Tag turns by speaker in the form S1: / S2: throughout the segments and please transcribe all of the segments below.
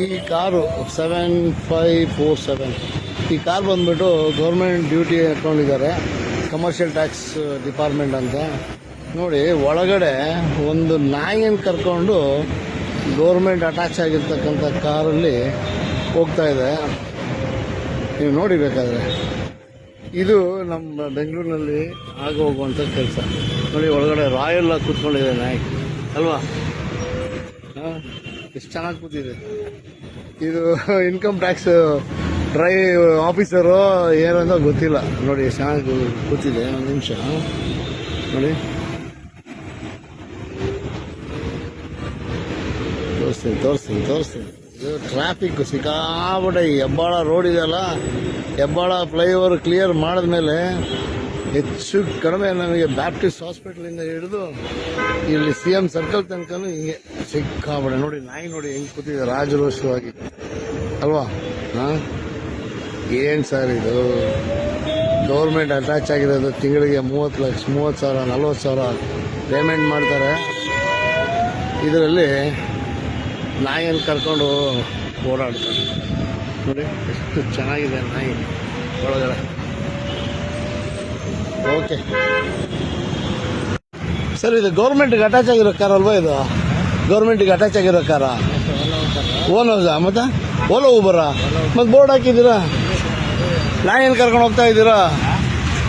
S1: ಈ ಕಾರು 7547 ಈ ಕಾರ್ ಬಂದ್ಬಿಟ್ಟು ಗೌರ್ಮೆಂಟ್ ಡ್ಯೂಟಿ ಹಾಕೊಂಡಿದ್ದಾರೆ, ಕಮರ್ಷಿಯಲ್ ಟ್ಯಾಕ್ಸ್ ಡಿಪಾರ್ಟ್ಮೆಂಟ್ ಅಂತ. ನೋಡಿ ಒಳಗಡೆ ಒಂದು ನಾಯಿಯನ್ನು ಕರ್ಕೊಂಡು ಗೌರ್ಮೆಂಟ್ ಅಟ್ಯಾಚ್ ಆಗಿರ್ತಕ್ಕಂಥ ಕಾರಲ್ಲಿ ಹೋಗ್ತಾ ಇದೆ. ನೀವು ನೋಡಿ ಬೇಕಾದರೆ ಇದು ನಮ್ಮ ಬೆಂಗಳೂರಿನಲ್ಲಿ ಆಗ ಹೋಗುವಂಥ ಕೆಲಸ. ನೋಡಿ ಒಳಗಡೆ ರಾಯಲ್ ಆಗಿ ಕೂತ್ಕೊಂಡಿದೆ ನಾಯಿ ಅಲ್ವಾ, ಎಷ್ಟು ಚೆನ್ನಾಗಿ ಕೂತಿದೆ. ಇದು ಇನ್ಕಮ್ ಟ್ಯಾಕ್ಸ್ ಆಫೀಸರು ಏನಂತ ಗೊತ್ತಿಲ್ಲ. ನೋಡಿ ಎಷ್ಟು ಚೆನ್ನಾಗಿ ಕೂತಿದೆ. ಒಂದು ನಿಮಿಷ ನೋಡಿ, ತೋರಿಸ್ತೀನಿ. ಇದು ಟ್ರಾಫಿಕ್ ಸಿಕ್ಕಾಬಿಟ್ಟೆ. ಹೆಬ್ಬಾಳ ರೋಡ್ ಇದೆಯಲ್ಲ, ಹೆಬ್ಬಾಳ ಫ್ಲೈಓವರ್ ಕ್ಲಿಯರ್ ಮಾಡಿದ್ಮೇಲೆ ಹೆಚ್ಚು ಕಡಿಮೆ ನಮಗೆ ಬ್ಯಾಪ್ಟಿಸ್ಟ್ ಹಾಸ್ಪಿಟಲಿಂದ ಹಿಡಿದು ಇಲ್ಲಿ CM ಸರ್ಕಲ್ ತನಕನೂ ಹಿಂಗೆ ಸಿಕ್ಕಾಬಿಟ್ಟೆ. ನೋಡಿ ನಾಯಿ ನೋಡಿ ಹೆಂಗೆ ಕೂತಿದೆ ರಾಜರೋಷವಾಗಿ ಅಲ್ವಾ. ಏನು ಸರ್ ಇದು, ಗೌರ್ಮೆಂಟ್ ಅಟ್ಯಾಚ್ ಆಗಿರೋದು ತಿಂಗಳಿಗೆ 30,000 40,000 ಪೇಮೆಂಟ್ ಮಾಡ್ತಾರೆ. ಇದರಲ್ಲಿ ನಾಯಿಯನ್ನು ಕರ್ಕೊಂಡು ಓಡಾಡ್ತಾರೆ. ನೋಡಿ ಎಷ್ಟು ಚೆನ್ನಾಗಿದೆ ನಾಯಿ ಒಳಗಡೆ. ಓಕೆ ಸರ್, ಇದು ಗೌರ್ಮೆಂಟ್ಗೆ ಅಟ್ಯಾಚ್ ಆಗಿರೋ ಕಾರ್ ಅಲ್ವಾ? ಇದು ಗೌರ್ಮೆಂಟಿಗೆ ಅಟ್ಯಾಚ್ ಆಗಿರೋ ಕಾರ? ಓನ್ ಹೌಸಾ? ಮತ್ತೆ ಓಲೋ ಊಬರಾ? ಮತ್ತೆ ಬೋರ್ಡ್ ಹಾಕಿದ್ದೀರಾ? ನಾಯಿಯನ್ನು ಕರ್ಕೊಂಡು ಹೋಗ್ತಾ ಇದ್ದೀರಾ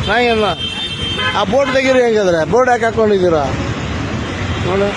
S1: ನಾಯಿಯನ್ನು? ಆ ಬೋರ್ಡ್ ತೆಗೀರಿ. ಹೆಂಗಾದ್ರೆ ಬೋರ್ಡ್ ಯಾಕೆ ಹಾಕೊಂಡಿದ್ದೀರಾ? ನೋಡಿ